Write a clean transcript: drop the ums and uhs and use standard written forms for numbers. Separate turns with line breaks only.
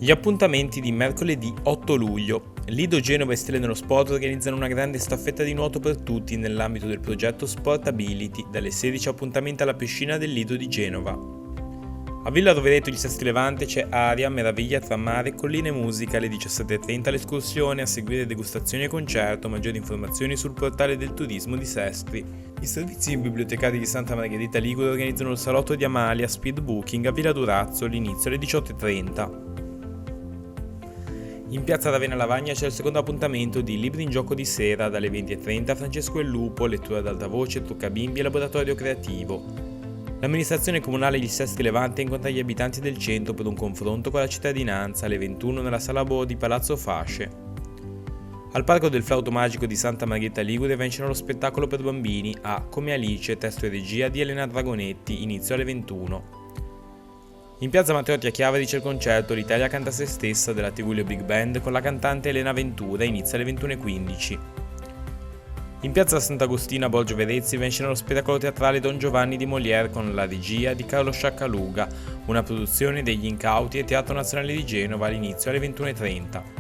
Gli appuntamenti di mercoledì 8 luglio. Lido Genova e Stelle nello Sport organizzano una grande staffetta di nuoto per tutti nell'ambito del progetto Sportability, dalle 16 appuntamenti alla piscina del Lido di Genova. A Villa Rovereto di Sestri Levante c'è aria, meraviglia tra mare, colline e musica. Alle 17:30 l'escursione, a seguire degustazioni e concerto. Maggiori informazioni sul portale del turismo di Sestri. I servizi bibliotecari di Santa Margherita Ligure organizzano il salotto di Amalia Speed Booking a Villa Durazzo, l'inizio alle 18:30. In piazza Ravenna Lavagna c'è il secondo appuntamento di Libri in gioco di sera dalle 20:30. Francesco e il Lupo, lettura ad alta voce, trucca bimbi e laboratorio creativo. L'amministrazione comunale di Sestri Levante incontra gli abitanti del centro per un confronto con la cittadinanza alle 21 nella sala Bo di Palazzo Fasce. Al Parco del Flauto Magico di Santa Margherita Ligure va lo spettacolo per bambini a Come Alice, testo e regia di Elena Dragonetti, inizio alle 21. In piazza Matteotti a Chiavari c'è il concerto L'Italia canta se stessa della Tigulio Big Band con la cantante Elena Ventura, inizia alle 21:15. In piazza Sant'Agostino a Borgio Verezzi va lo spettacolo teatrale Don Giovanni di Molière con la regia di Carlo Sciaccaluga, una produzione degli Incauti e Teatro Nazionale di Genova, all'inizio alle 21:30.